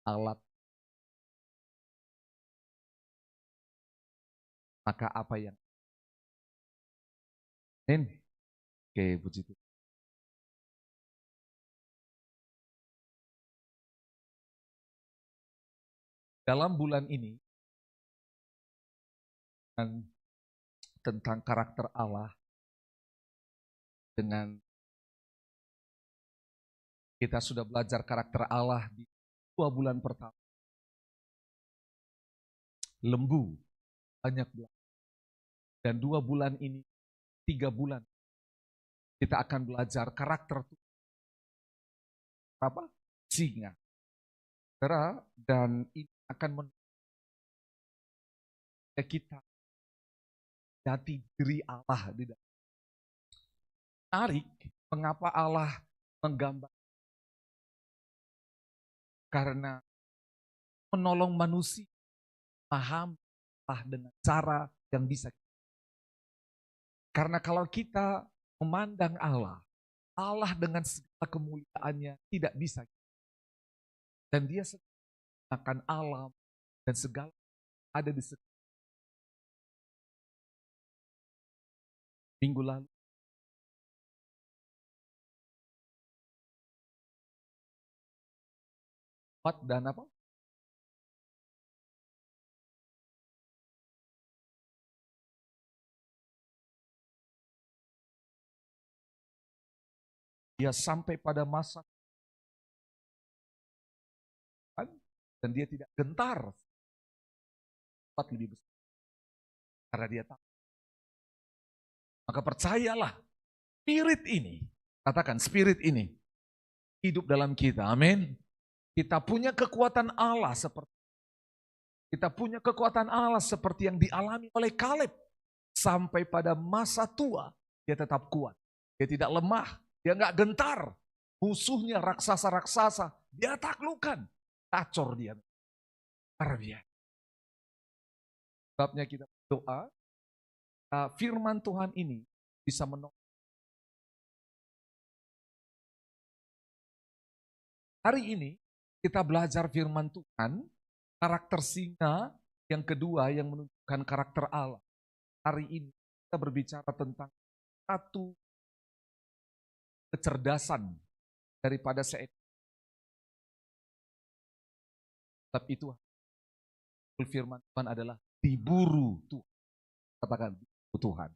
alat, maka apa yang oke, puji Tuhan. Dalam bulan ini tentang karakter Allah, dengan kita sudah belajar karakter Allah di 2 bulan pertama. Lembu, banyak belajar. Dan 2 bulan ini, 3 bulan, kita akan belajar karakter apa? Singa. Dan ini akan menunjukkan kita jati diri Allah di dalam. Menarik, mengapa Allah menggambar? Karena menolong manusia paham Allah dengan cara yang bisa. Karena kalau kita memandang Allah dengan segala kemuliaannya tidak bisa. Dan dia akan alam dan segala ada di sekitar. Minggu lalu dan apa? Dia sampai pada masa dan dia tidak gentar lebih besar karena dia tahu. Maka percayalah, spirit ini, katakan spirit ini hidup dalam kita. Amin. Kita punya kekuatan Allah seperti yang dialami oleh Kaleb. Sampai pada masa tua, dia tetap kuat. Dia tidak lemah, dia nggak gentar. Musuhnya raksasa-raksasa, dia taklukkan. Kacor dia. Karena sebabnya kita berdoa, firman Tuhan ini bisa menolong. Hari ini kita belajar firman Tuhan, karakter singa yang kedua yang menunjukkan karakter Allah. Hari ini kita berbicara tentang satu kecerdasan daripada seekor. Sebab itu firman Tuhan adalah diburu Tuhan. Katakan diburu Tuhan.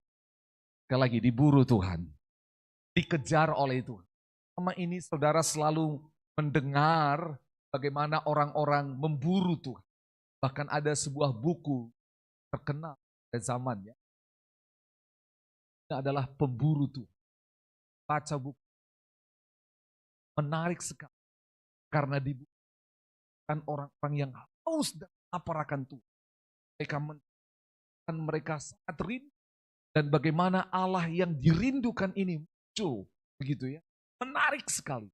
Sekali lagi diburu Tuhan. Dikejar oleh Tuhan. Selama ini saudara selalu mendengar bagaimana orang-orang memburu Tuhan. Bahkan ada sebuah buku terkenal pada zamannya. Ini adalah pemburu Tuhan. Baca buku. Menarik sekali. Karena dibutuhkan orang-orang yang haus dan lapar akan Tuhan. Mereka sangat rindu. Dan bagaimana Allah yang dirindukan ini muncul. Begitu ya. Menarik sekali.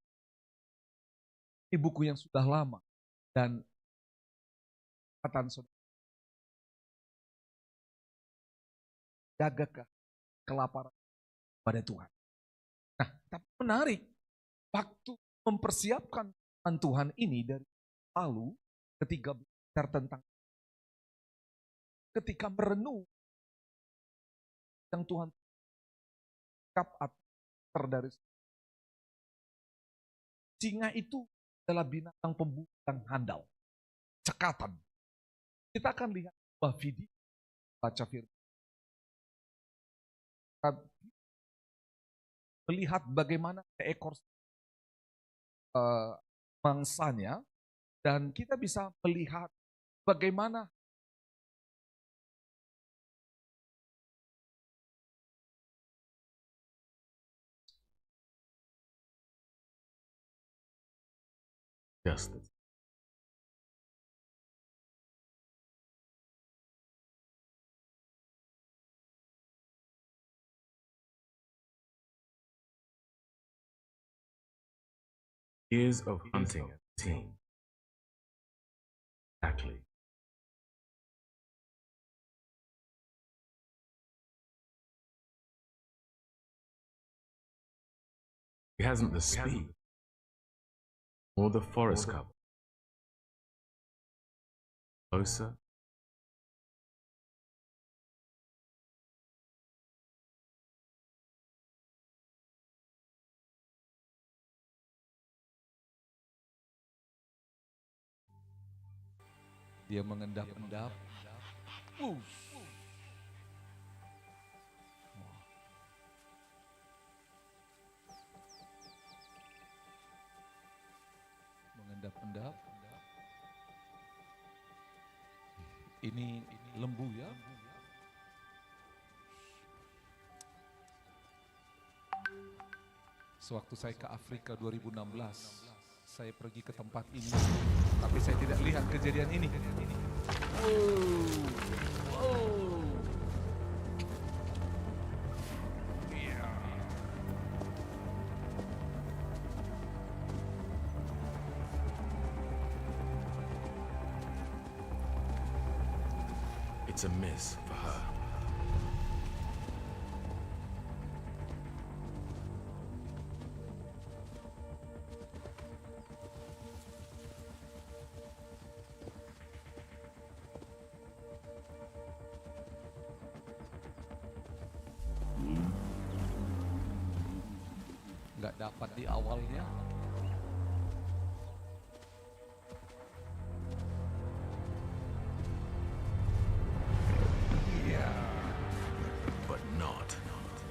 Ini buku yang sudah lama. Dan kata saudara, jagakah kelaparan pada Tuhan. Nah, tapi menarik. Waktu mempersiapkan Tuhan ini dari lalu ketika belajar tentang ketika merenung yang Tuhan dari singa itu adalah binatang pemburu yang handal, cekatan. Kita akan lihat sebuah video, baca firman, melihat bagaimana seekor mangsanya, dan kita bisa melihat bagaimana justice. Years of hunting a team. Exactly. He hasn't the speed or the forest cover. Closer. Dia mengendap-endap. Mengendap-endap. Ini lembu ya. Sewaktu saya ke Afrika 2016, saya pergi ke tempat ini, tapi saya tidak lihat kejadian ini. It's a miss for her. Nggak dapat di awalnya. But not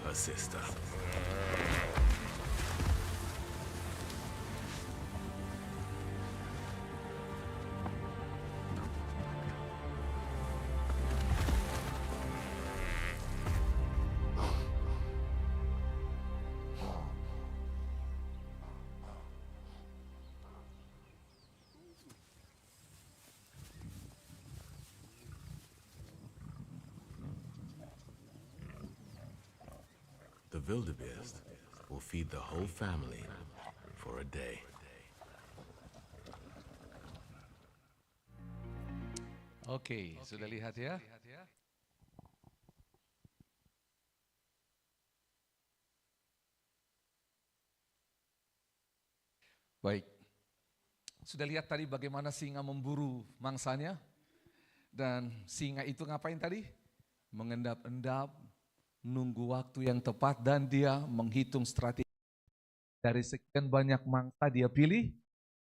her sister. The wildebeest will feed the whole family for a day. Oke, sudah lihat ya? Baik. Sudah lihat tadi bagaimana singa memburu mangsanya? Dan singa itu ngapain tadi? Mengendap-endap, nunggu waktu yang tepat, dan dia menghitung strategi. Dari sekian banyak mangsa dia pilih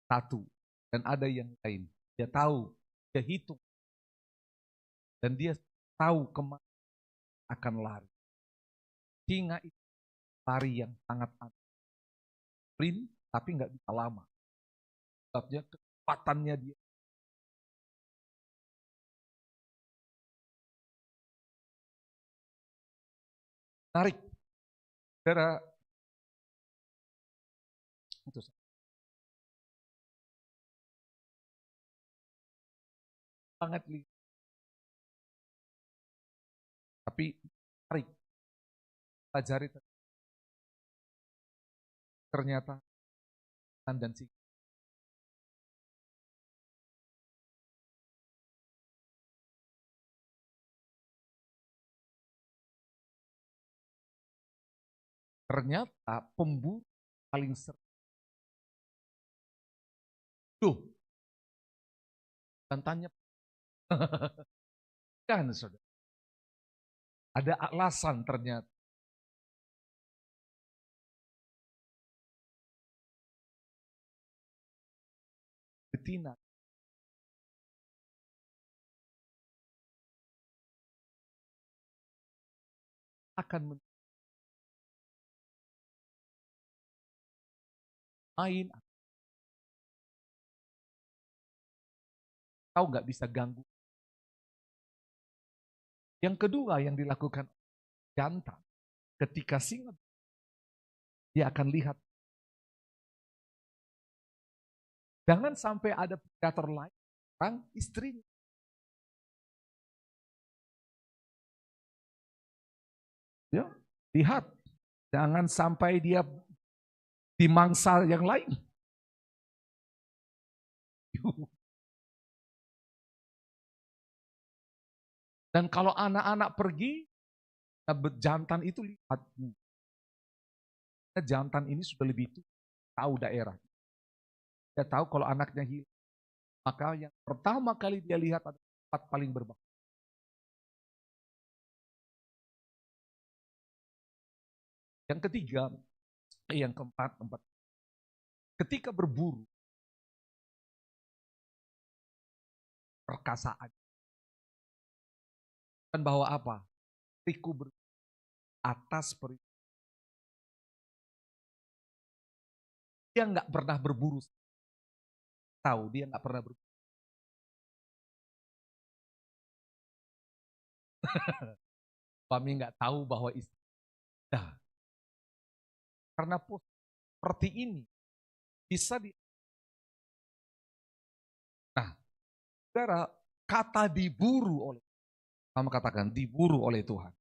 satu. Dan ada yang lain. Dia tahu, dia hitung. Dan dia tahu kemana akan lari. Singa itu lari yang sangat sprint, tapi nggak bisa lama. Sebabnya kecepatannya dia. Tarik. Saudara, itu sangat lihat. Tapi tarik. Pelajari ternyata dan singa. Ternyata pemburu paling sering. Duh. Dan tanya. Kan saudara. Ada alasan ternyata. Betina. Akan main. Kau nggak bisa ganggu. Yang kedua yang dilakukan jantan. Ketika singa, dia akan lihat. Jangan sampai ada predator lain, orang istrinya. Ya, lihat. Jangan sampai dia dimangsa yang lain. Dan kalau anak-anak pergi, jantan itu lihat. Jantan ini sudah lebih tahu daerah. Dia tahu kalau anaknya hilang. Maka yang pertama kali dia lihat adalah tempat paling berbahaya. Yang ketiga, yang keempat, ketika berburu, perkasaan. Dan bahwa apa? Tiku atas perintah. Dia nggak pernah berburu. Tahu, dia nggak pernah berburu. Suami nggak tahu bahwa istri. Nah, karena seperti ini bisa di. Nah, saudara, kata diburu oleh, sama katakan diburu oleh Tuhan.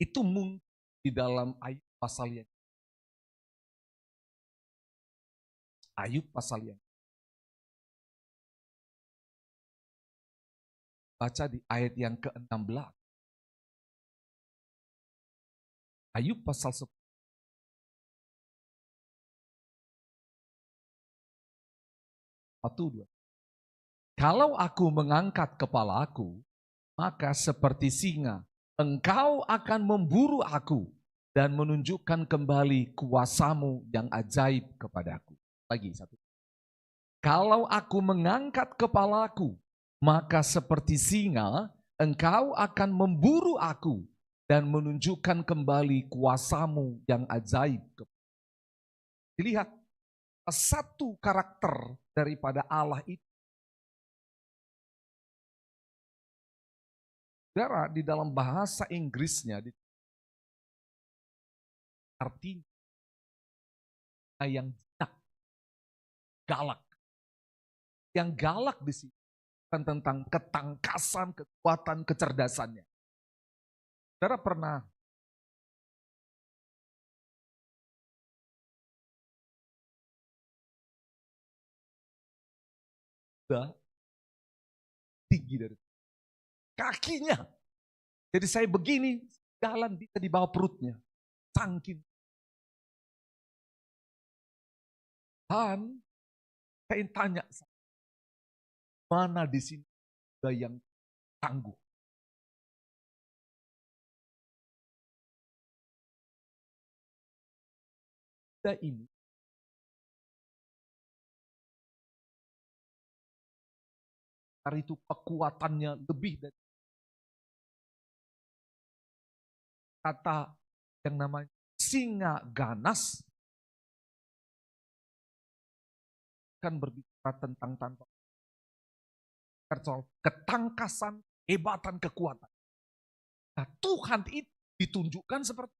Itu mungkin di dalam Ayub pasal yang baca di ayat yang ke-16. Ayub pasal 10. Kalau aku mengangkat kepalaku, maka seperti singa, engkau akan memburu aku dan menunjukkan kembali kuasamu yang ajaib kepadaku. Lagi satu. Kalau aku mengangkat kepalaku, maka seperti singa, engkau akan memburu aku dan menunjukkan kembali kuasamu yang ajaib. Dilihat, satu karakter daripada Allah itu. Saudara, di dalam bahasa Inggrisnya, artinya yang galak. Yang galak di sini bukan tentang ketangkasan, kekuatan, kecerdasannya. Saudara pernah tinggi dari kakinya. Jadi saya begini, jalan bisa di bawah perutnya. Sangkin. Dan saya tanya, mana di sini ada yang tangguh? Ada ini. Karena itu kekuatannya lebih dari kata yang namanya singa ganas kan berbicara tentang tanpa ketangkasan, hebatan, kekuatan. Nah, Tuhan itu ditunjukkan seperti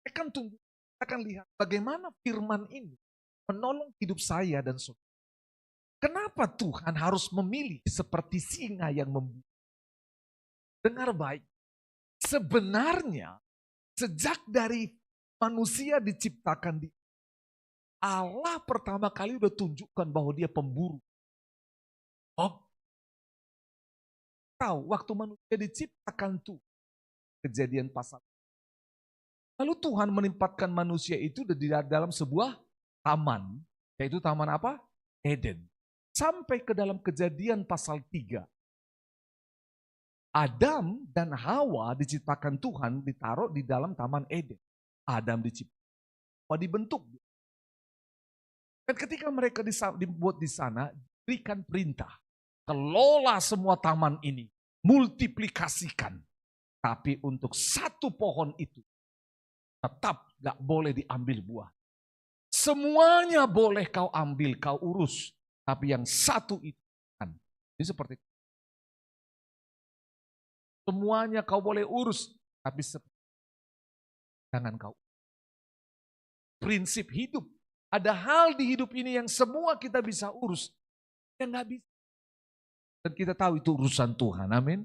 kita akan lihat bagaimana firman ini menolong hidup saya dan saudara. Kenapa Tuhan harus memilih seperti singa yang membunuh? Dengar baik, sebenarnya sejak dari manusia diciptakan di Allah pertama kali udah tunjukkan bahwa dia pemburu. Oh, tahu waktu manusia diciptakan tuh kejadian pasal. Lalu Tuhan menempatkan manusia itu di dalam sebuah taman, yaitu taman apa? Eden. Sampai ke dalam kejadian pasal 3. Adam dan Hawa diciptakan Tuhan ditaruh di dalam taman Eden. Adam diciptakan, dibentuk. Dan ketika mereka dibuat di sana, berikan perintah. Kelola semua taman ini, multiplikasikan. Tapi untuk satu pohon itu, tetap gak boleh diambil buah. Semuanya boleh kau ambil, kau urus. Tapi yang satu itu kan. Ini seperti itu. Semuanya kau boleh urus. Tapi jangan kau. Prinsip hidup. Ada hal di hidup ini yang semua kita bisa urus. Yang gak bisa. Dan kita tahu itu urusan Tuhan. Amin.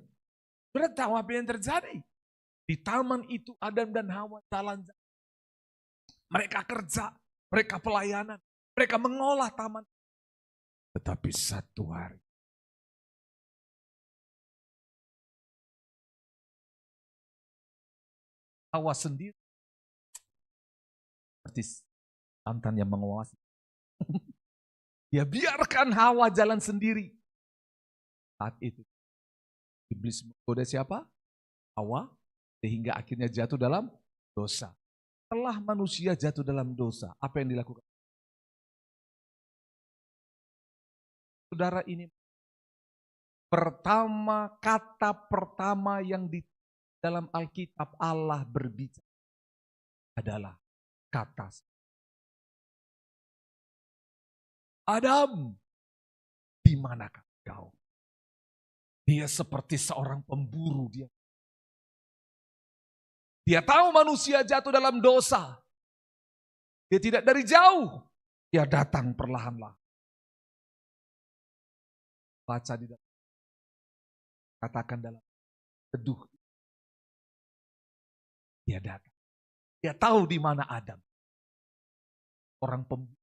Berarti tahu apa yang terjadi. Di taman itu Adam dan Hawa jalan-jalan. Mereka kerja, mereka pelayanan, mereka mengolah taman. Tetapi satu hari, Hawa sendiri seperti mantan yang menguasai. Dia biarkan Hawa jalan sendiri. Saat itu iblis menggoda siapa? Hawa, sehingga akhirnya jatuh dalam dosa. Setelah manusia jatuh dalam dosa, apa yang dilakukan? Saudara, ini kata pertama yang di dalam Alkitab Allah berbicara adalah kata Adam, di manakah kau? Dia seperti seorang pemburu. Dia tahu manusia jatuh dalam dosa. Dia tidak dari jauh. Dia datang perlahan-lahan. Baca di dalam. Katakan dalam teduh. Dia datang. Dia tahu di mana Adam. Orang pemburu.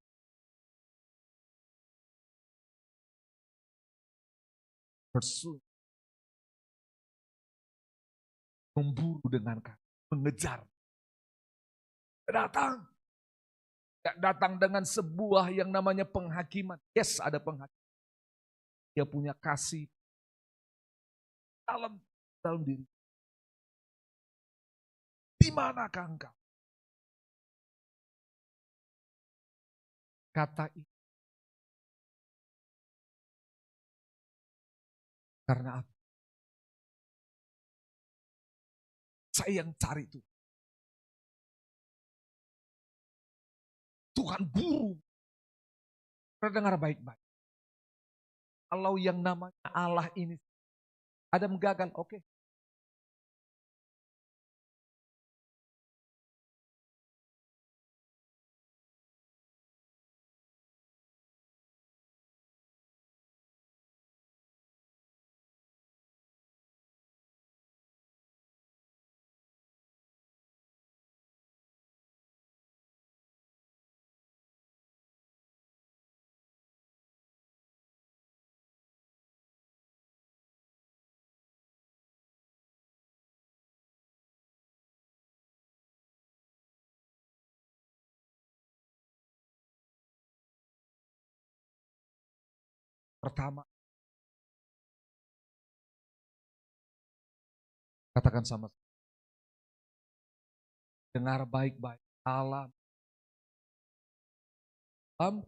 Bersul. Memburu dengan kaki. Mengejar. Datang. Tidak datang dengan sebuah yang namanya penghakiman. Yes, ada penghakiman. Dia punya kasih dalam diri. Di manakah engkau? Kata itu. Karena apa? Saya yang cari itu. Tuhan buru. Dengar baik-baik. Kalau yang namanya Allah ini Adam gagal, oke. Pertama, katakan sama saya. Dengar baik-baik. Allah dalam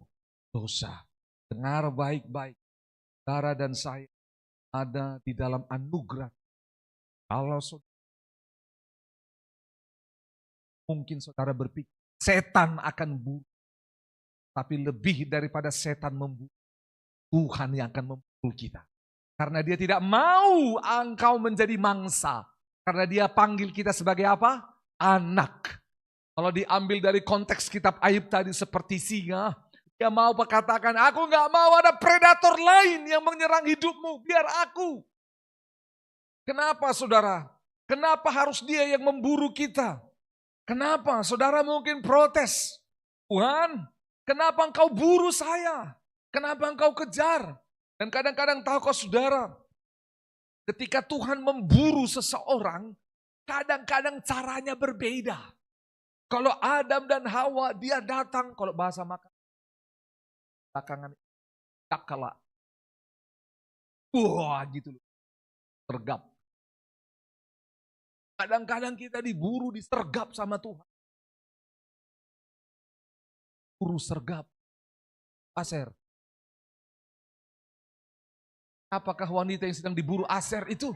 dosa. Dengar baik-baik. Saudara dan saya ada di dalam anugerah. Kalau saudara, mungkin saudara berpikir setan akan bunuh. Tapi lebih daripada setan membunuh, Tuhan yang akan memukul kita. Karena dia tidak mau engkau menjadi mangsa. Karena dia panggil kita sebagai apa? Anak. Kalau diambil dari konteks kitab Ayub tadi seperti singa, dia mau katakan, aku gak mau ada predator lain yang menyerang hidupmu, biar aku. Kenapa saudara? Kenapa harus dia yang memburu kita? Kenapa? Saudara mungkin protes. Tuhan, kenapa engkau buru saya? Kenapa engkau kejar? Dan kadang-kadang tahukah saudara, ketika Tuhan memburu seseorang, kadang-kadang caranya berbeda. Kalau Adam dan Hawa, dia datang, kalau bahasa makan, belakangan cakala. Wah gitu loh, sergap. Kadang-kadang kita diburu, disergap sama Tuhan. Buru sergap. Aser. Apakah wanita yang sedang diburu Aser itu?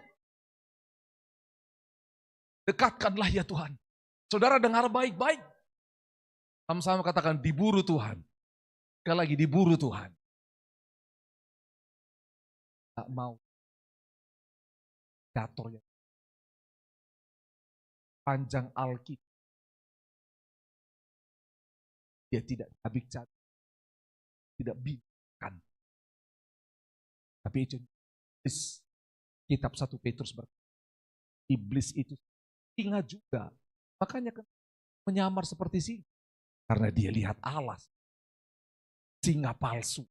Dekatkanlah ya Tuhan. Saudara dengar baik-baik. Sama-sama katakan diburu Tuhan. Sekali lagi diburu Tuhan. Tak mau. Datornya. Panjang Alkitab. Dia tidak bicara. Tidak bikin. Tapi itu kitab 1 Petrus berkata, iblis itu singa juga. Makanya menyamar seperti singa. Karena dia lihat Allah. Singa palsu.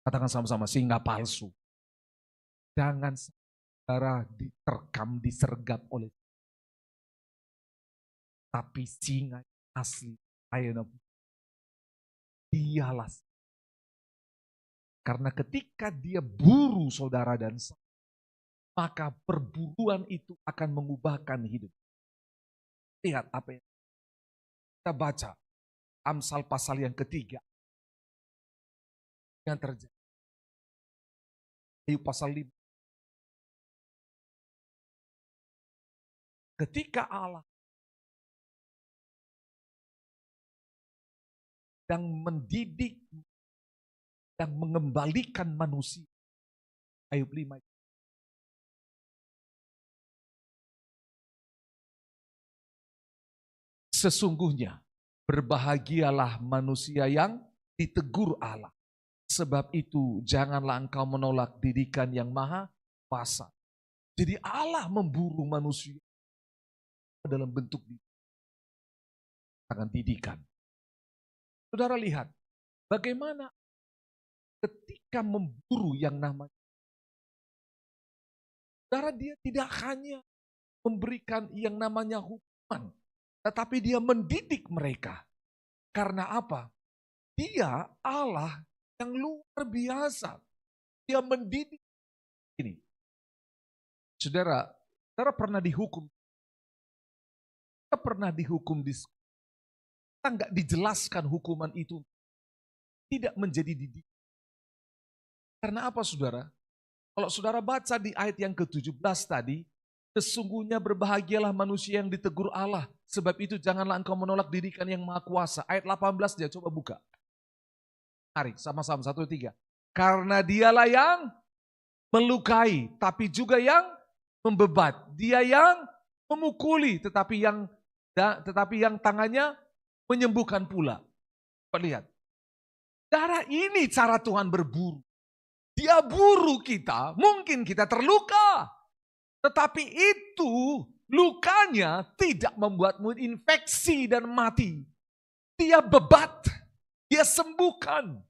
Katakan sama-sama, singa palsu. Jangan saudara diterkam, disergap oleh. Tapi singa asli. Dialah. Karena ketika dia buru saudara dan saya, maka perburuan itu akan mengubahkan hidup. Lihat apa yang kita baca. Amsal pasal yang ketiga. Yang terjadi. Ayub pasal 5. Ketika Allah yang mendidik dan mengembalikan manusia. Ayub 5. Sesungguhnya berbahagialah manusia yang ditegur Allah. Sebab itu janganlah engkau menolak didikan yang maha kuasa. Jadi Allah memburu manusia dalam bentuk didikan. Saudara lihat bagaimana ketika memburu yang namanya. Saudara, dia tidak hanya memberikan yang namanya hukuman, tetapi dia mendidik mereka. Karena apa? Dia Allah yang luar biasa. Dia mendidik. Ini, saudara pernah dihukum. Kita pernah dihukum di sekolah. Kita nggak dijelaskan hukuman itu tidak menjadi didik. Karena apa saudara? Kalau saudara baca di ayat yang ke-17 tadi, sesungguhnya berbahagialah manusia yang ditegur Allah. Sebab itu janganlah engkau menolak didikan yang maha kuasa. Ayat 18 dia coba buka. Mari sama-sama 1, 3. Karena dialah yang melukai, tapi juga yang membebat. Dia yang memukuli, tetapi yang tangannya menyembuhkan pula. Lihat. Darah ini cara Tuhan berburu. Dia buru kita, mungkin kita terluka. Tetapi itu lukanya tidak membuatmu infeksi dan mati. Dia bebat, dia sembuhkan.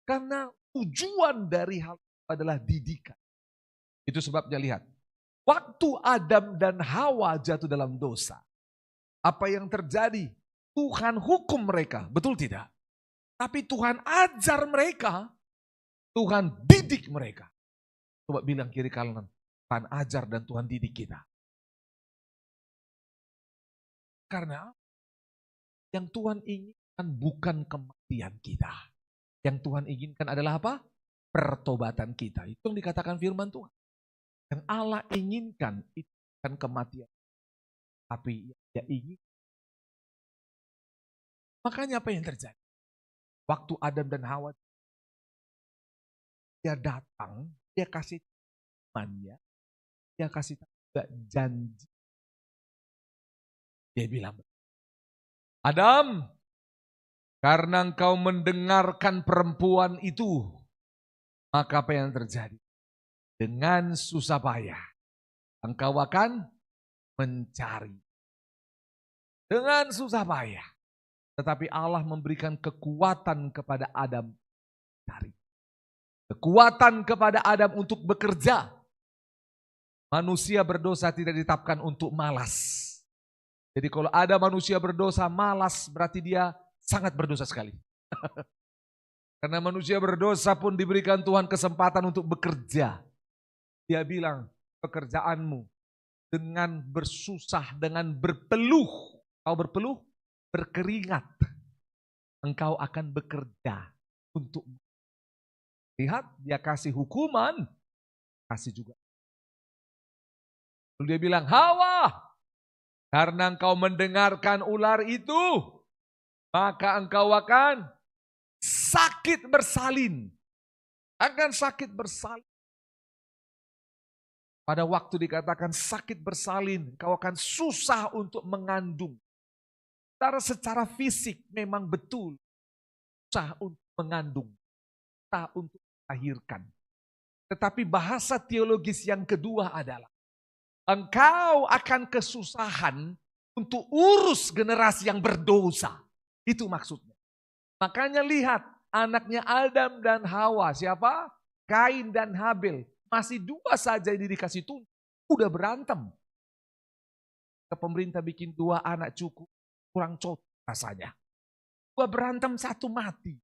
Karena tujuan dari hal itu adalah didikan. Itu sebabnya lihat. Waktu Adam dan Hawa jatuh dalam dosa. Apa yang terjadi? Tuhan hukum mereka, betul tidak? Tapi Tuhan ajar mereka. Tuhan didik mereka. Coba bilang kiri kanan. Tuhan ajar dan Tuhan didik kita. Karena yang Tuhan inginkan bukan kematian kita. Yang Tuhan inginkan adalah apa? Pertobatan kita. Itu yang dikatakan firman Tuhan. Yang Allah inginkan itu bukan kematian. Tapi dia ingin. Makanya apa yang terjadi? Waktu Adam dan Hawa dia datang, dia kasih temannya, dia kasih juga janji. Dia bilang, Adam, karena engkau mendengarkan perempuan itu, maka apa yang terjadi? Dengan susah payah, engkau akan mencari. Dengan susah payah. Tetapi Allah memberikan kekuatan kepada Adam. Kekuatan kepada Adam untuk bekerja. Manusia berdosa tidak ditetapkan untuk malas. Jadi kalau ada manusia berdosa malas berarti dia sangat berdosa sekali. Karena manusia berdosa pun diberikan Tuhan kesempatan untuk bekerja. Dia bilang pekerjaanmu dengan bersusah, dengan berpeluh. Kau berpeluh, berkeringat. Engkau akan bekerja untuk. Lihat, dia kasih hukuman, kasih juga. Lalu dia bilang, Hawa, karena engkau mendengarkan ular itu, maka engkau akan sakit bersalin. Akan sakit bersalin. Pada waktu dikatakan sakit bersalin, engkau akan susah untuk mengandung. Secara fisik memang betul, susah untuk mengandung, susah untuk melahirkan. Tetapi bahasa teologis yang kedua adalah engkau akan kesusahan untuk urus generasi yang berdosa. Itu maksudnya. Makanya lihat anaknya Adam dan Hawa. Siapa? Kain dan Habil. Masih 2 saja ini dikasih tunjuk. Udah berantem. Pemerintah bikin 2 anak cukup. Kurang cocok rasanya. 2 berantem 1 mati.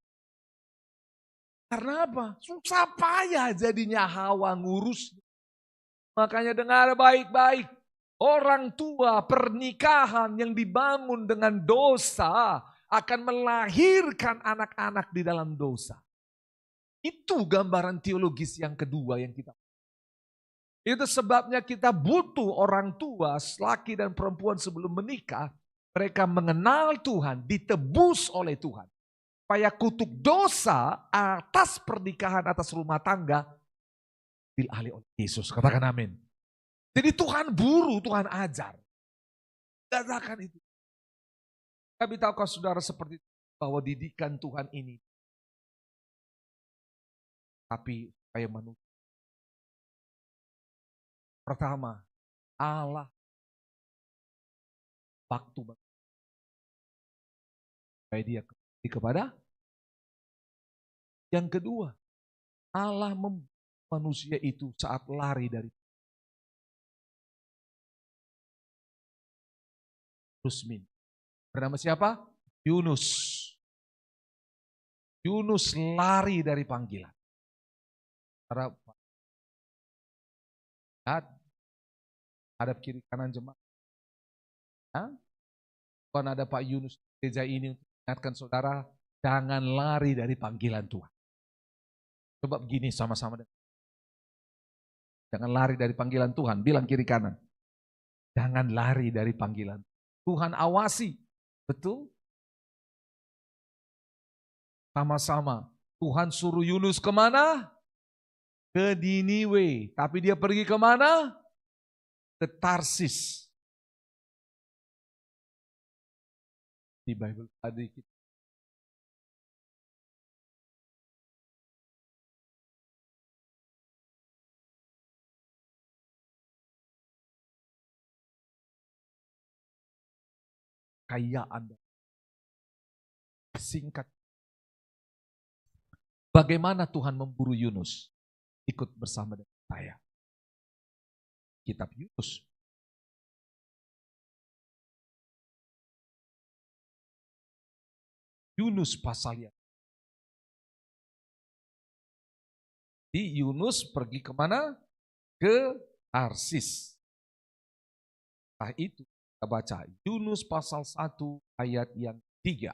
Karena apa? Susah payah jadinya Hawa ngurus. Makanya dengar baik-baik. Orang tua pernikahan yang dibangun dengan dosa akan melahirkan anak-anak di dalam dosa. Itu gambaran teologis yang kedua yang kita. Itu sebabnya kita butuh orang tua, laki dan perempuan sebelum menikah. Mereka mengenal Tuhan, ditebus oleh Tuhan. Supaya kutuk dosa atas pernikahan, atas rumah tangga, diambil alih oleh Yesus. Katakan amin. Jadi Tuhan buru, Tuhan ajar. Katakan itu. Tapi tahukah saudara seperti itu, bahwa didikan Tuhan ini, tapi supaya manusia. Pertama, Allah waktu supaya dia kembali kepada. Yang kedua, Allah membuat manusia itu saat lari dari Rusmin. Bernama siapa? Yunus. Yunus lari dari panggilan. Hadap kiri kanan jemaat. Bukan ada Pak Yunus gereja ini untuk mengingatkan saudara, jangan lari dari panggilan Tuhan. Coba begini sama-sama. Jangan lari dari panggilan Tuhan, bilang kiri kanan. Jangan lari dari panggilan Tuhan, awasi. Betul? Sama-sama. Tuhan suruh Yunus kemana? Ke Niniwe. Tapi dia pergi kemana? Ke Tarsis. Di Bible tadi kita. Kekayaan. Singkat. Bagaimana Tuhan memburu Yunus? Ikut bersama dengan saya. Kitab Yunus. Yunus pasalnya. Di Yunus pergi kemana? Ke Tarsis. Nah itu kita baca. Yunus pasal 1 ayat yang 3.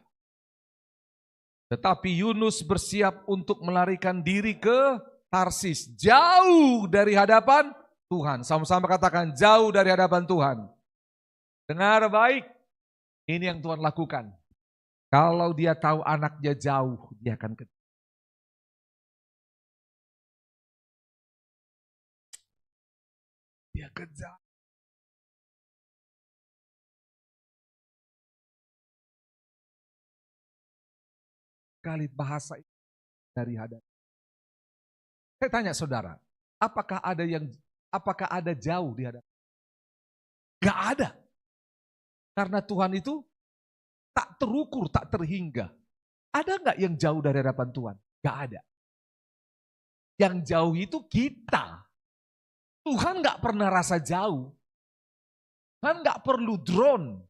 Tetapi Yunus bersiap untuk melarikan diri ke Tarsis. Jauh dari hadapan Tuhan. Sama-sama katakan jauh dari hadapan Tuhan. Dengar baik. Ini yang Tuhan lakukan. Kalau dia tahu anaknya jauh, dia akan kejar. Dia kejar. Kali bahasa dari hadapan. Saya tanya saudara, apakah ada jauh di hadapan? Gak ada. Karena Tuhan itu tak terukur, tak terhingga. Ada gak yang jauh dari hadapan Tuhan? Gak ada. Yang jauh itu kita. Tuhan gak pernah rasa jauh. Tuhan gak perlu drone.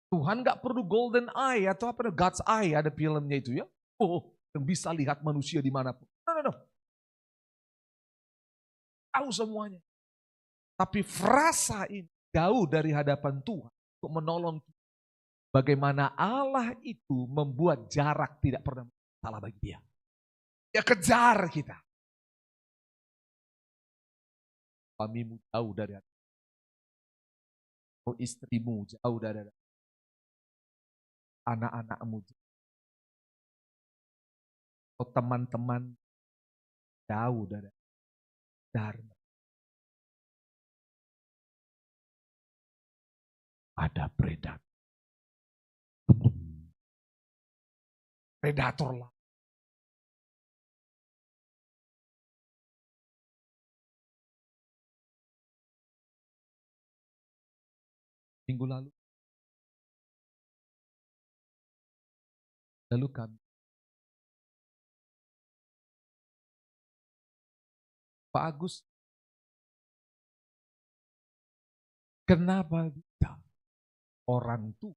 Tuhan gak perlu golden eye atau apa, God's eye, ada filmnya itu ya. Oh, yang bisa lihat manusia dimanapun. No. Tahu semuanya. Tapi frasa ini jauh dari hadapan Tuhan untuk menolong kita. Bagaimana Allah itu membuat jarak tidak pernah salah bagi dia. Dia kejar kita. Suamimu jauh dari hadapan. Oh, istrimu jauh dari hadapan. Anak-anakmu jauh. Oh, teman-teman jauh dari Dharma. Ada predator. Predator lah. Minggu lalu kami Pak Agus, kenapa bisa orang tua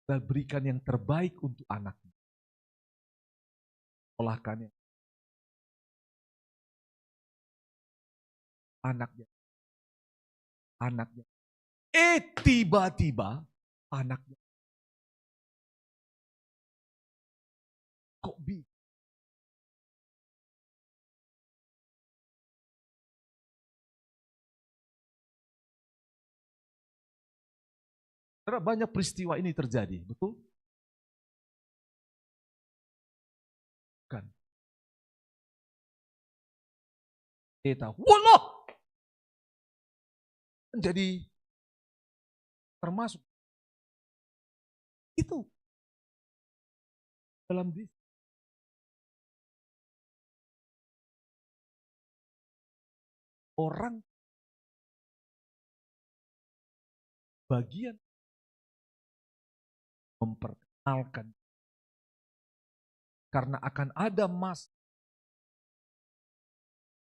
dan berikan yang terbaik untuk anaknya? Olahkan yang anaknya. Tiba-tiba anaknya. Kok bisa? Karena banyak peristiwa ini terjadi, betul? Kan? Kita, wallah! Menjadi termasuk itu dalam diri. Orang bagian memperkenalkan karena akan ada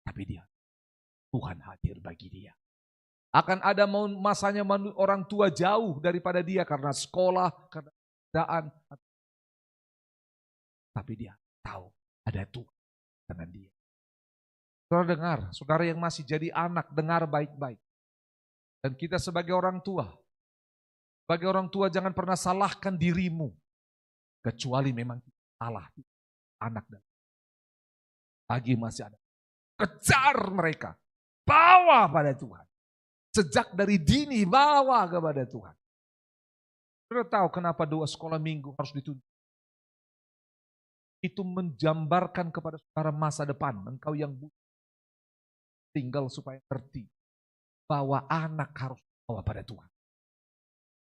tapi Tuhan hadir bagi dia. Akan ada masanya orang tua jauh daripada dia karena sekolah, karena pekerjaan. Tapi dia tahu ada Tuhan dengan dia. Saudara dengar, saudara yang masih jadi anak, dengar baik-baik. Dan kita sebagai orang tua jangan pernah salahkan dirimu. Kecuali memang salah anak dan lagi masih ada. Kejar mereka, bawa pada Tuhan. Sejak dari dini bawa kepada Tuhan. Saudara tahu kenapa doa sekolah minggu harus ditunjuk? Itu menjambarkan kepada saudara masa depan. Engkau yang tinggal supaya ngerti bahwa anak harus bawa pada Tuhan.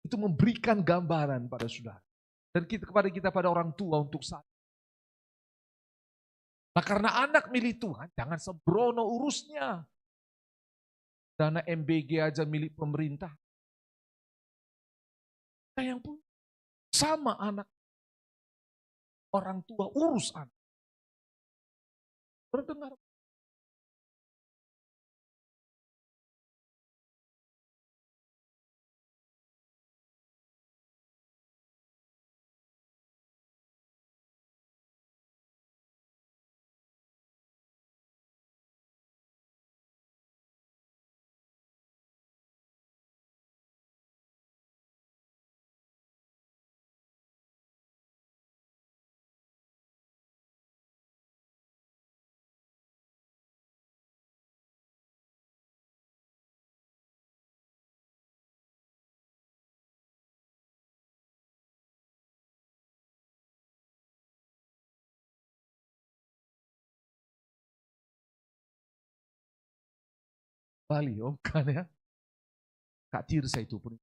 Itu memberikan gambaran pada saudara. Dan kepada kita pada orang tua untuk saat. Nah karena anak milik Tuhan, jangan sembrono urusnya. Dana MBG aja milik pemerintah. Nah yang pun sama anak. Orang tua urus anak. Berdengar. Bali, kan ya. Kak Tirsa itu pun.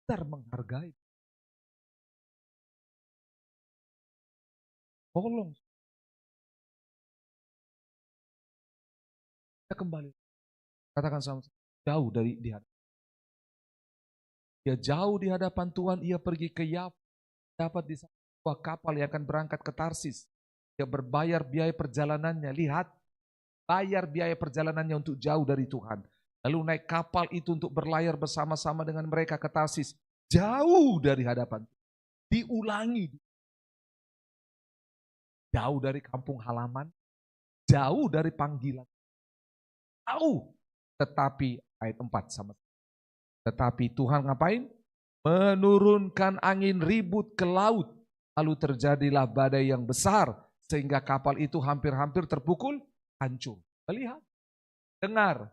Benar menghargai. Tolong. Kita kembali. Katakan sama jauh dari di hadapan. Dia jauh di hadapan Tuhan, ia pergi ke Yaffa. Dapat di sebuah kapal yang akan berangkat ke Tarsis. Dia berbayar biaya perjalanannya. Lihat, bayar biaya perjalanannya untuk jauh dari Tuhan. Lalu naik kapal itu untuk berlayar bersama-sama dengan mereka ke Tarsis. Jauh dari hadapan. Diulangi. Jauh dari kampung halaman. Jauh dari panggilan. Jauh. Tetapi ayat 4 sama. Tetapi Tuhan ngapain? Menurunkan angin ribut ke laut. Lalu terjadilah badai yang besar. Sehingga kapal itu hampir-hampir terpukul, hancur. Lihat, dengar.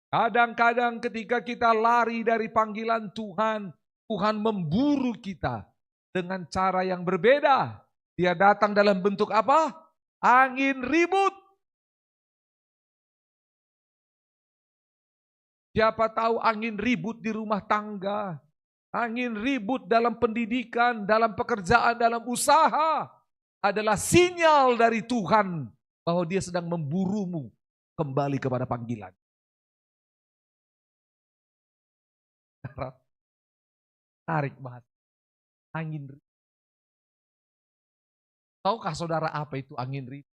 Kadang-kadang ketika kita lari dari panggilan Tuhan, Tuhan memburu kita dengan cara yang berbeda. Dia datang dalam bentuk apa? Angin ribut. Siapa tahu angin ribut di rumah tangga. Angin ribut dalam pendidikan, dalam pekerjaan, dalam usaha. Adalah sinyal dari Tuhan bahwa dia sedang memburumu kembali kepada panggilan. Tarik banget. Angin ribut. Tahukah saudara apa itu angin ribut?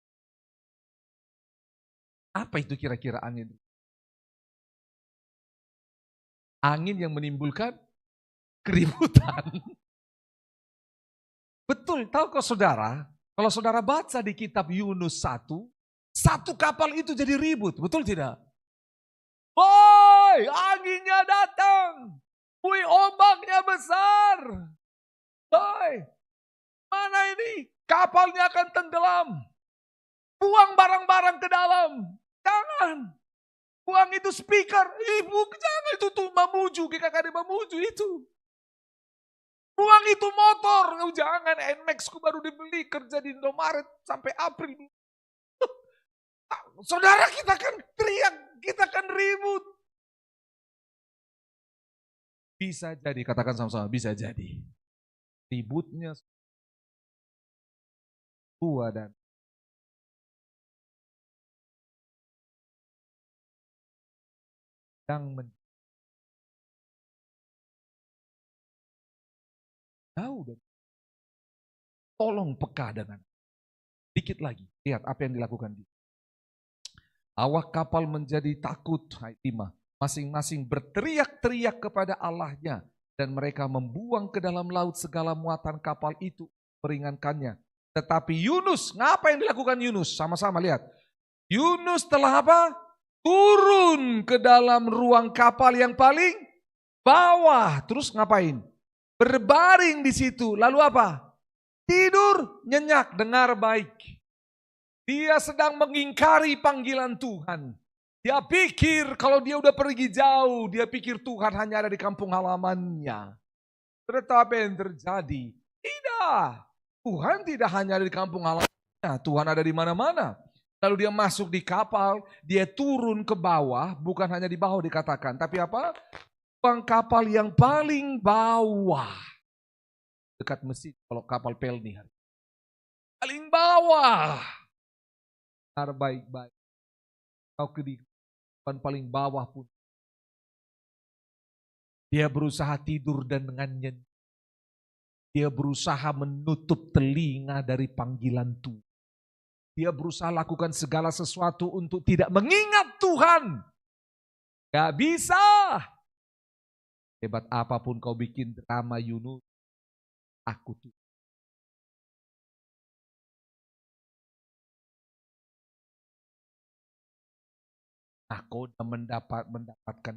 Apa itu kira-kira angin ribut? Angin yang menimbulkan keributan. Betul, tahu kok saudara, kalau saudara baca di kitab Yunus 1, satu kapal itu jadi ribut, betul tidak? Woi, anginnya datang. Woi, ombaknya besar. Woi, mana ini? Kapalnya akan tenggelam. Buang barang-barang ke dalam. Jangan. Buang itu speaker. Ibu, jangan itu tuh mamuju. Kakak mamuju itu. Buang itu motor. Jangan, NMAX ku baru dibeli. Kerja di Indomaret sampai April. Saudara, kita kan teriak. Kita kan ribut. Bisa jadi, katakan sama-sama, bisa jadi. Ributnya tua dan yang jauh dan tolong peka dengan dikit lagi. Lihat apa yang dilakukan dia. Awak kapal menjadi takut, ayat 5. Masing-masing berteriak-teriak kepada Allahnya dan mereka membuang ke dalam laut segala muatan kapal itu meringankannya. Tetapi Yunus, ngapa yang dilakukan Yunus? Sama-sama lihat. Yunus telah apa? Turun ke dalam ruang kapal yang paling bawah. Terus ngapain? Berbaring di situ. Lalu apa? Tidur nyenyak, dengar baik. Dia sedang mengingkari panggilan Tuhan. Dia pikir kalau dia udah pergi jauh, dia pikir Tuhan hanya ada di kampung halamannya. Ternyata apa yang terjadi? Tidak. Tuhan tidak hanya ada di kampung halamannya, Tuhan ada di mana-mana. Lalu dia masuk di kapal, dia turun ke bawah, bukan hanya di bawah dikatakan, tapi apa? Ruang kapal yang paling bawah. Dekat Mesir, kalau kapal Pelni. Paling bawah. Baik-baik. Kau ke di paling bawah pun. Dia berusaha tidur dan dengan nyenyak. Dia berusaha menutup telinga dari panggilan Tuhan. Dia berusaha lakukan segala sesuatu untuk tidak mengingat Tuhan. Gak bisa. Hebat apapun kau bikin drama Yunus, aku tuh. Aku mendapatkan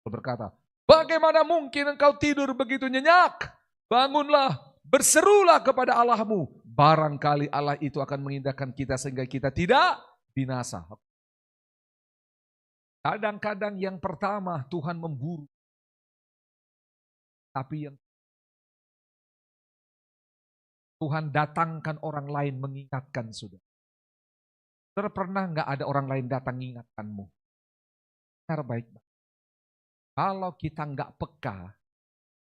berkata, bagaimana mungkin engkau tidur begitu nyenyak? Bangunlah, berserulah kepada Allahmu. Barangkali Allah itu akan mengindahkan kita sehingga kita tidak binasa. Kadang-kadang yang pertama Tuhan memburu. Tapi yang Tuhan datangkan orang lain mengingatkan sudah. Saudara pernah nggak ada orang lain datang mengingatkanmu? Benar baik-baik. Kalau kita nggak peka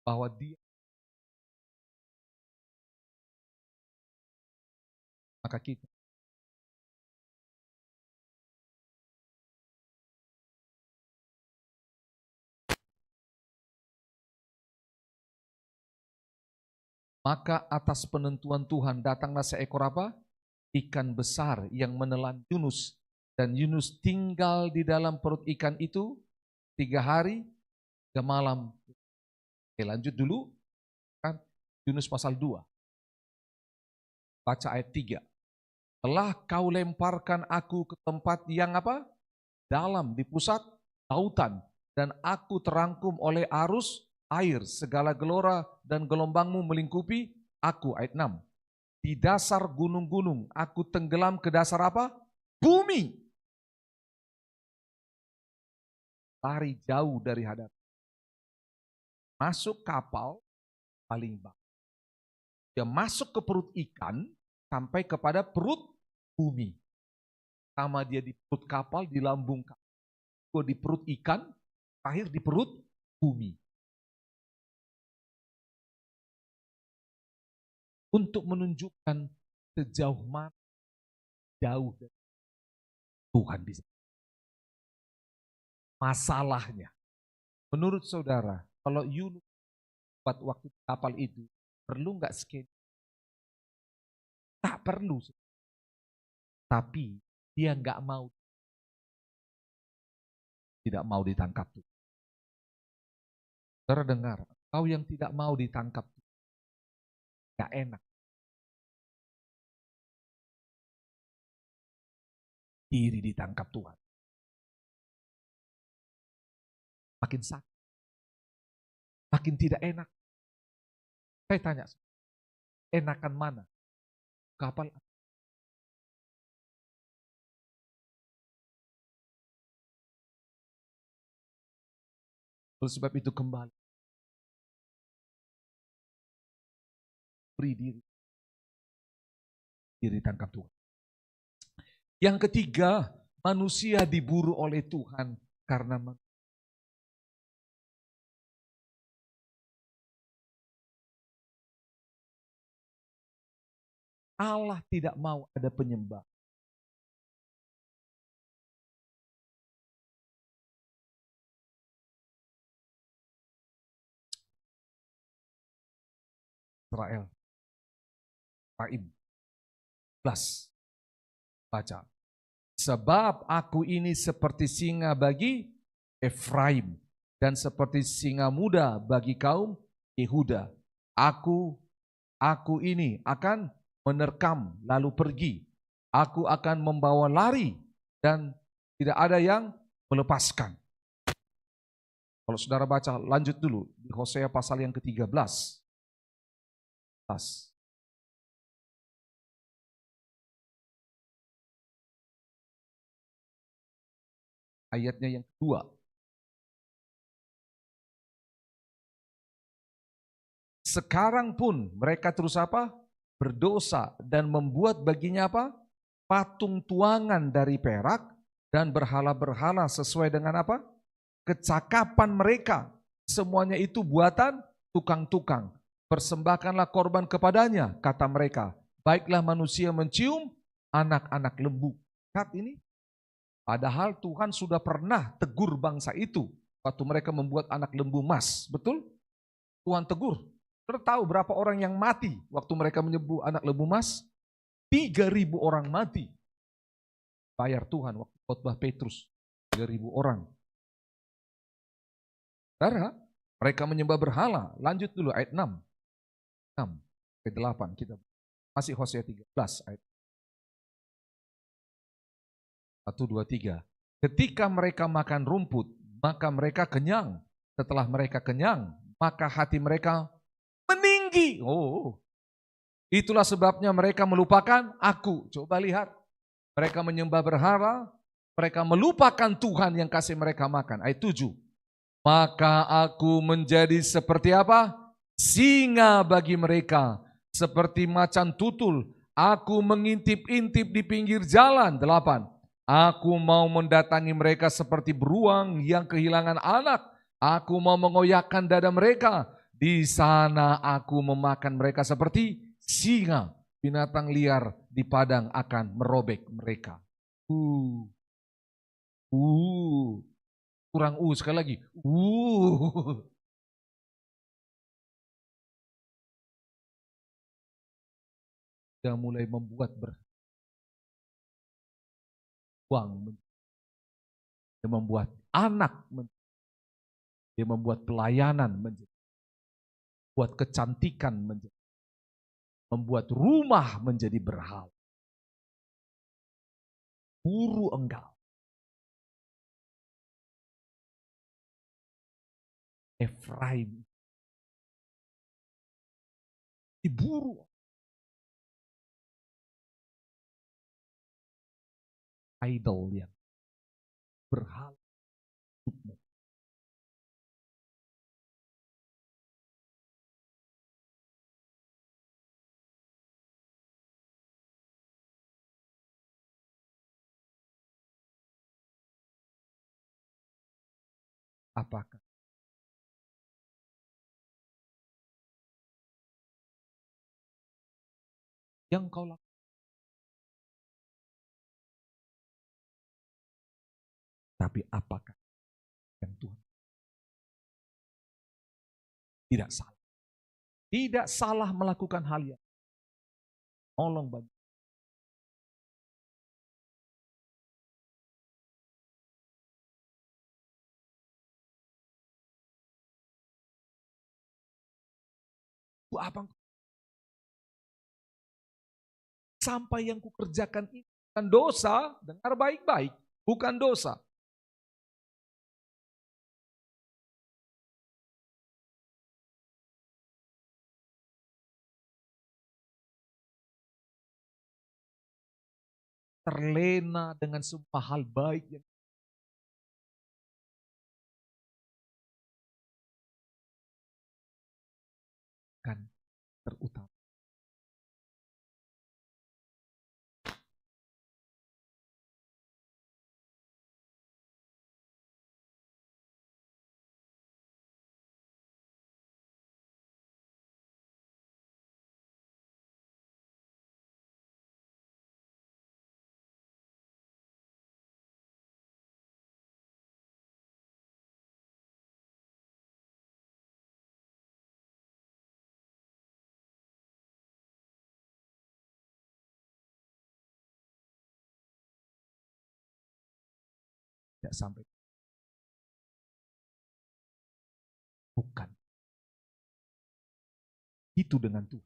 bahwa dia, maka kita maka atas penentuan Tuhan datanglah seekor apa? Ikan besar yang menelan Yunus. Dan Yunus tinggal di dalam perut ikan itu 3 hari, 3 malam. Oke, lanjut dulu. Kan Yunus pasal 2. Baca ayat 3. Telah kau lemparkan aku ke tempat yang apa? Dalam, di pusat lautan. Dan aku terangkum oleh arus air. Segala gelora dan gelombangmu melingkupi aku. Ayat 6. Di dasar gunung-gunung aku tenggelam ke dasar apa? Bumi. Lari jauh dari hadap. Masuk kapal paling bawah. Dia masuk ke perut ikan sampai kepada perut bumi. Sama dia di perut kapal, di lambung kapal, di perut ikan, terakhir di perut bumi. Untuk menunjukkan sejauh mana jauh dari Tuhan bisa. Masalahnya, menurut saudara, kalau Yunus buat waktu kapal itu, perlu nggak schedule? Tak perlu. Tapi dia nggak mau, tidak mau ditangkap tuh. Saudara dengar, kau yang tidak mau ditangkap, gak enak. Diri ditangkap Tuhan. Makin sakit. Makin tidak enak. Saya tanya, enakan mana? Kapal. Oleh sebab itu kembali. Beri diri. Diri tangkap Tuhan. Yang ketiga, manusia diburu oleh Tuhan karena Allah tidak mau ada penyembah. Israel. Raim. 11. Baca. Sebab aku ini seperti singa bagi Efraim dan seperti singa muda bagi kaum Yehuda. Aku ini akan menerkam lalu pergi. Aku akan membawa lari dan tidak ada yang melepaskan. Kalau saudara baca lanjut dulu di Hosea pasal yang ke-13. Ayatnya yang kedua. Sekarang pun mereka terus apa? Berdosa dan membuat baginya apa? Patung tuangan dari perak dan berhala-berhala sesuai dengan apa? Kecakapan mereka. Semuanya itu buatan tukang-tukang. Persembahkanlah korban kepadanya, kata mereka. Baiklah manusia mencium anak-anak lembu. Lihat ini. Padahal Tuhan sudah pernah tegur bangsa itu waktu mereka membuat anak lembu emas. Betul? Tuhan tegur. Saudara tahu berapa orang yang mati waktu mereka menyembelih anak lembu emas? 3.000 orang mati. Bayar Tuhan waktu khotbah Petrus. 3.000 orang. Saudara, mereka menyembah berhala. Lanjut dulu ayat 6. 6 ayat 8 kita masih Hosea 13 ayat 1, 2, 3. Ketika mereka makan rumput, maka mereka kenyang. Setelah mereka kenyang, maka hati mereka meninggi. Itulah sebabnya mereka melupakan aku. Coba lihat. Mereka menyembah berhala, mereka melupakan Tuhan yang kasih mereka makan. Ayat 7. Maka aku menjadi seperti apa? Singa bagi mereka. Seperti macan tutul. Aku mengintip-intip di pinggir jalan. 8. Aku mau mendatangi mereka seperti beruang yang kehilangan anak. Aku mau mengoyakkan dada mereka. Di sana aku memakan mereka seperti singa. Binatang liar di padang akan merobek mereka. Kurang sekali lagi. Dia mulai membuat uang. Dia membuat anak. Dia membuat pelayanan. Membuat kecantikan. Membuat rumah menjadi berhala. Buru engkau. Efraim. Diburu. Idol yang berhala. Apakah yang kau lakukan? Tapi apakah yang Tuhan? Tidak salah. Tidak salah melakukan hal yang nolong banyak. Itu apa? Sampai yang kukerjakan ini bukan dosa, dengar baik-baik, bukan dosa. Terlena dengan semua hal baik yang akan terutama. Tidak sampai. Bukan. Itu dengan Tuhan.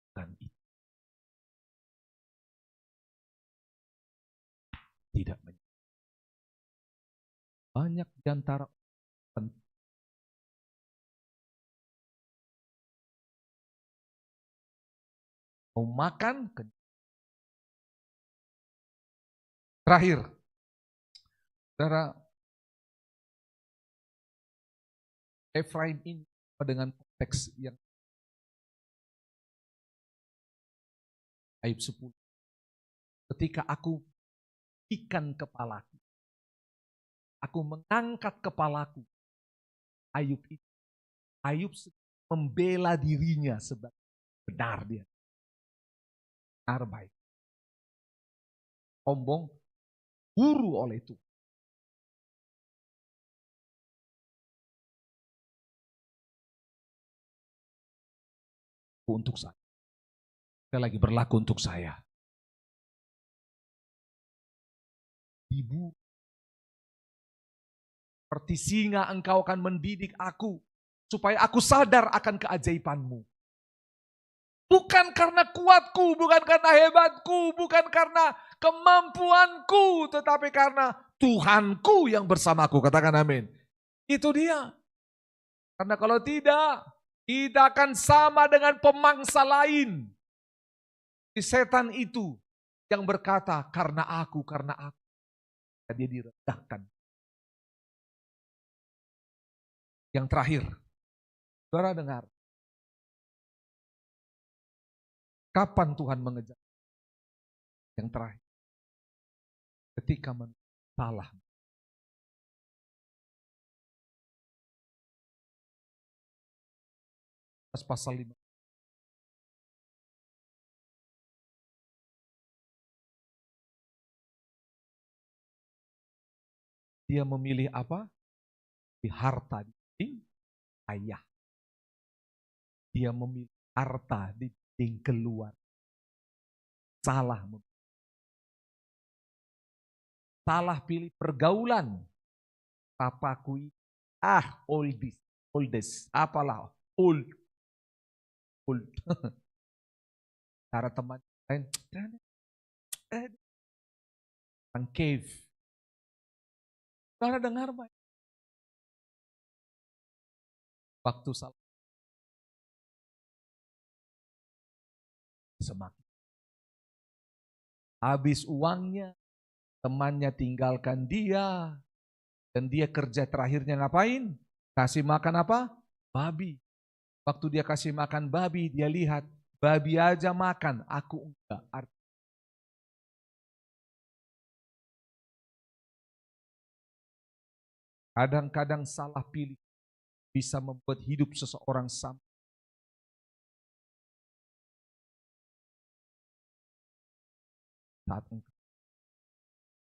Bukan itu. Tidak menyangka. Banyak di antara mau makan. Terakhir, saudara, Efraim ini dengan konteks yang Ayub 10. Ketika aku ikan kepalaku, aku mengangkat kepalaku, Ayub membela dirinya sebagai benar dia. Benar baik. Sombong, buru oleh Tuhan. Untuk saya. Sekali lagi berlaku untuk saya. Ibu, seperti singa engkau akan mendidik aku, supaya aku sadar akan keajaibanmu. Bukan karena kuatku, bukan karena hebatku, bukan karena kemampuanku, tetapi karena Tuhanku yang bersamaku. Katakan amin. Itu dia. Karena kalau tidak, kita akan sama dengan pemangsa lain. Setan itu yang berkata, karena aku. Dia direndahkan. Yang terakhir, saudara dengar. Kapan Tuhan mengejar? Yang terakhir, ketika salah. Pasal 5. Dia memilih apa? Di harta dibanding ayah. Dia memilih harta dibanding keluar. Salah pilih pergaulan. Papaku oldest, apalah old. Cara teman lain, cave. Saudara dengar baik. Waktu salah. Semakin. Habis uangnya, temannya tinggalkan dia. Dan dia kerja terakhirnya ngapain? Kasih makan apa? Babi. Waktu dia kasih makan babi, dia lihat. Babi aja makan, aku enggak. Kadang-kadang salah pilih bisa membuat hidup seseorang sama.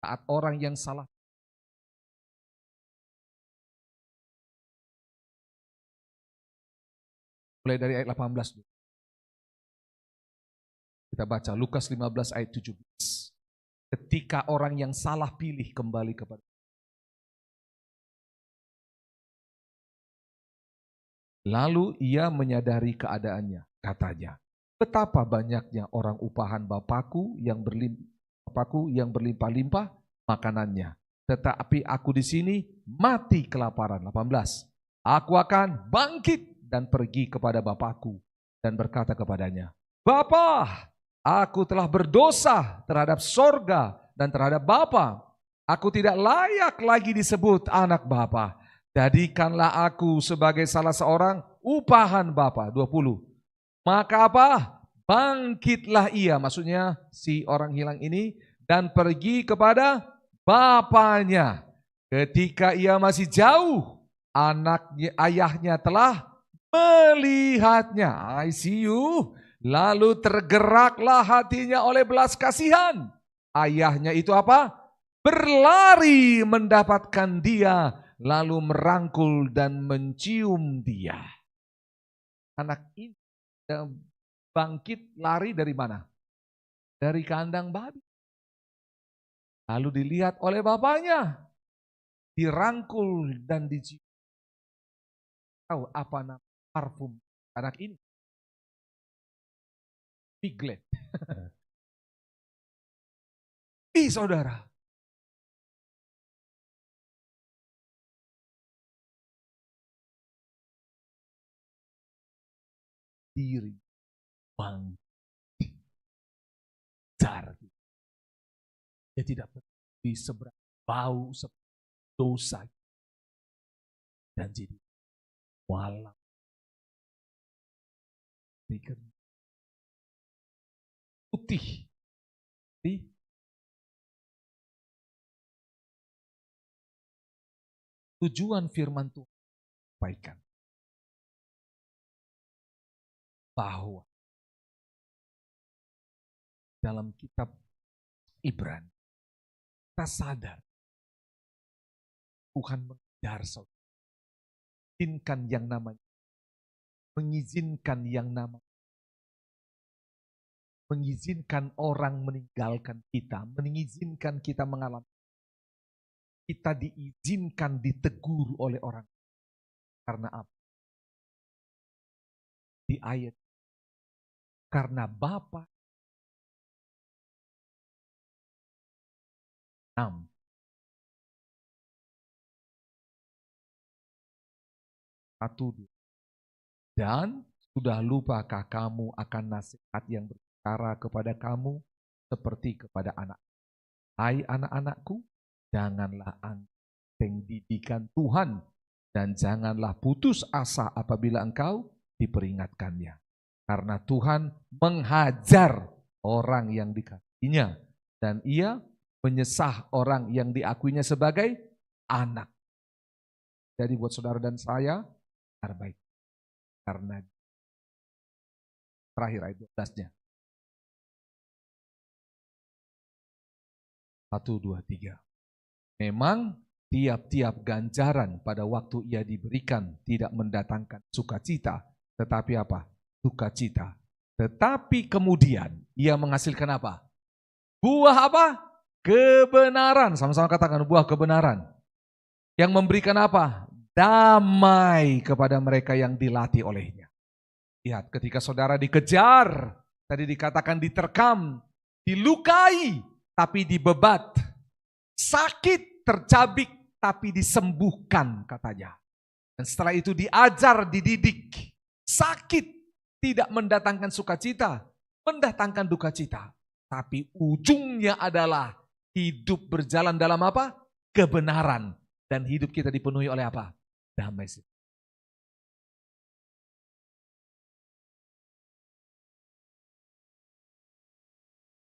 Saat orang yang salah mulai dari ayat 18 dulu. Kita baca Lukas 15 ayat 17. Ketika orang yang salah pilih kembali kepada Lalu ia menyadari keadaannya. Katanya, betapa banyaknya orang upahan Bapakku yang berlimpah-limpah makanannya. Tetapi aku di sini mati kelaparan. 18. Aku akan bangkit dan pergi kepada Bapakku dan berkata kepadanya, Bapa, aku telah berdosa terhadap sorga dan terhadap Bapa. Aku tidak layak lagi disebut anak Bapa. Jadikanlah aku sebagai salah seorang upahan Bapa. 20. Maka apa? Bangkitlah ia, maksudnya si orang hilang ini, dan pergi kepada bapaknya. Ketika ia masih jauh, ayahnya telah melihatnya. I see you. Lalu tergeraklah hatinya oleh belas kasihan. Ayahnya itu apa? Berlari mendapatkan dia, lalu merangkul dan mencium dia. Anak ini bangkit lari dari mana? Dari kandang babi. Lalu dilihat oleh bapaknya, dirangkul dan dicium. Tahu apa nama parfum anak ini? Piglet. Saudara. Diri bangkit. Dia tidak peduli seberapa bau, dosa dan jadi walau putih. Tujuan firman Tuhan sampaikan bahwa dalam kitab Ibrani kita sadar Tuhan mengejar saudara, mengizinkan orang meninggalkan kita, mengizinkan kita mengalami. Kita diizinkan ditegur oleh orang. Karena apa? Di ayat, karena Bapa 6. Dan sudah lupakah kamu akan nasihat yang berbicara kepada kamu seperti kepada anak? Hai anak-anakku, janganlah angking didikan Tuhan dan janganlah putus asa apabila engkau diperingatkannya. Karena Tuhan menghajar orang yang dikasihinya dan ia menyesah orang yang diakuinya sebagai anak. Jadi buat saudara dan saya, terbaik. Karena terakhir ayat 12-nya. 1, 2, 3. Memang tiap-tiap ganjaran pada waktu ia diberikan tidak mendatangkan sukacita, tetapi apa? Sukacita. Tetapi kemudian ia menghasilkan apa? Buah apa? Kebenaran. Sama-sama katakan buah kebenaran. Yang memberikan apa? Damai kepada mereka yang dilatih olehnya. Lihat, ketika saudara dikejar, tadi dikatakan diterkam, dilukai, tapi dibebat. Sakit, tercabik, tapi disembuhkan katanya. Dan setelah itu diajar, dididik. Sakit tidak mendatangkan sukacita, mendatangkan duka cita. Tapi ujungnya adalah hidup berjalan dalam apa? Kebenaran. Dan hidup kita dipenuhi oleh apa? Damai.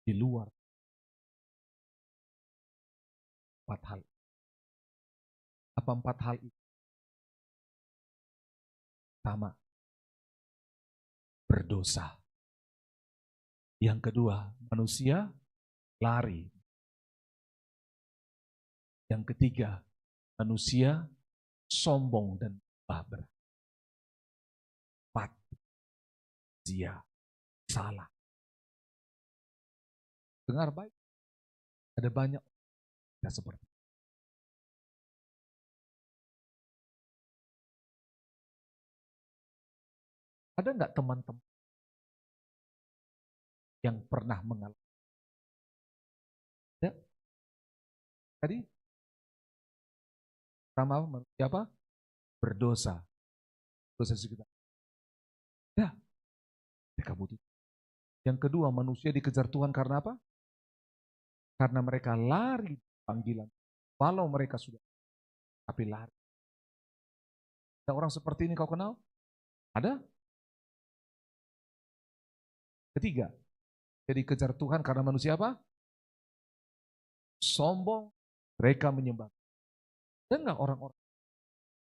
Di luar 4 hal. Apa 4 hal itu? Pertama, berdosa. Yang kedua, manusia lari. Yang ketiga, manusia sombong dan baper. 4, dia salah. Dengar baik, ada banyak yang seperti Ada nggak teman-teman yang pernah mengalami? Ya. Tadi pertama manusia apa? Berdosa. Dosa sekitar. Ya. Mereka butuh. Yang kedua, manusia dikejar Tuhan karena apa? Karena mereka lari panggilan. Walau mereka sudah, tapi lari. Ada orang seperti ini kau kenal? Ada? Ketiga, jadi kejar Tuhan karena manusia apa? Sombong, mereka menyembah. Ada nggak orang-orang?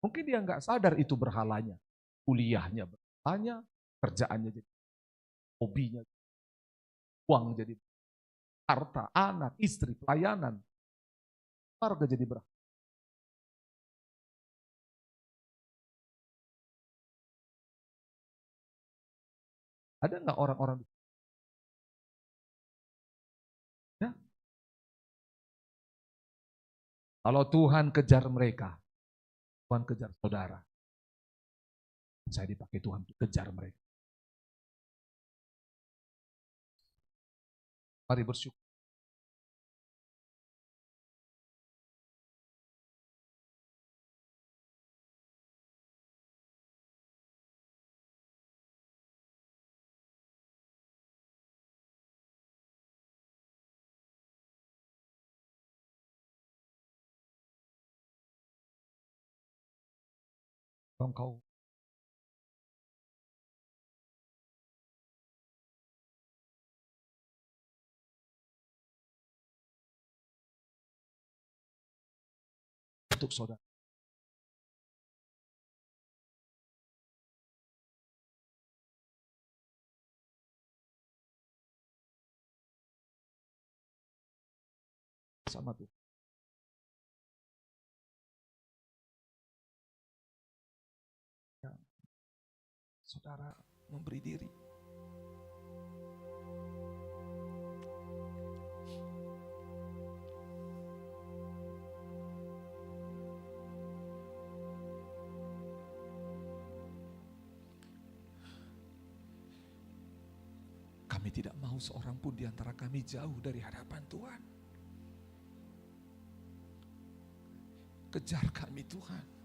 Mungkin dia nggak sadar itu berhalanya. Kuliahnya berhalanya, kerjaannya jadi hobinya, uang jadi harta, anak, istri, pelayanan, keluarga jadi berhala. Ada nggak orang-orang? Ya. Kalau Tuhan kejar mereka, Tuhan kejar saudara. Saya dipakai Tuhan untuk kejar mereka. Mari bersyukur. Engkau untuk saudara. Sama Tuhan. Saudara memberi diri. Kami tidak mau seorang pun di antara kami jauh dari hadapan Tuhan. Kejar kami Tuhan.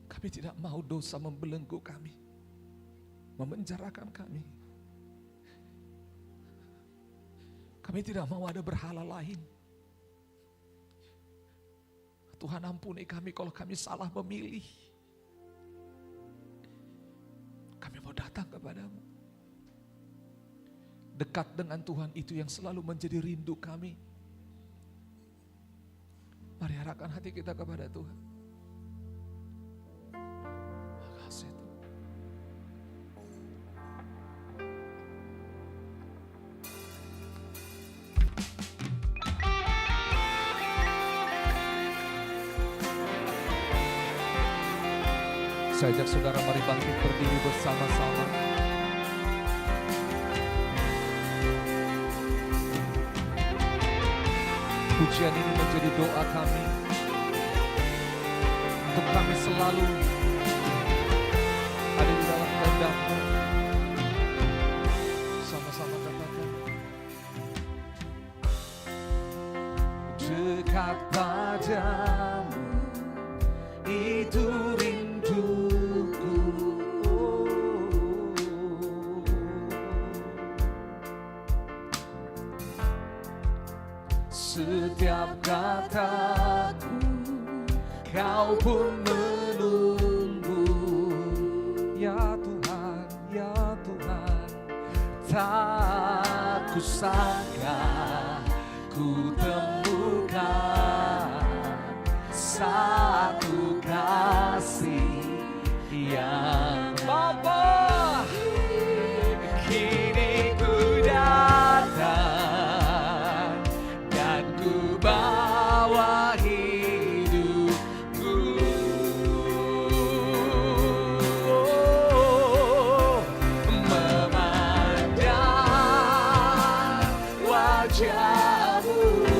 Kami tidak mau dosa membelenggu kami, memenjarakan kami. Kami tidak mau ada berhala lain. Tuhan ampuni kami kalau kami salah memilih. Kami mau datang kepadamu. Dekat dengan Tuhan itu yang selalu menjadi rindu kami. Mari arahkan hati kita kepada Tuhan. Makasih Tuhan. Saya ajak saudara mari bangkit berdiri bersama-sama. Pujian ini menjadi doa kami untuk kami selalu ada di dalam kehendak-Mu. Sama-sama katakan. Dekat padamu itu rinduku. Setiap kataku Kau pun menunggu. Ya Tuhan, ya Tuhan, tak kusangka ku temukan satu kasih yang Bapa. Kini ku datang dan ku bawa hidupku, memandang wajah-Mu.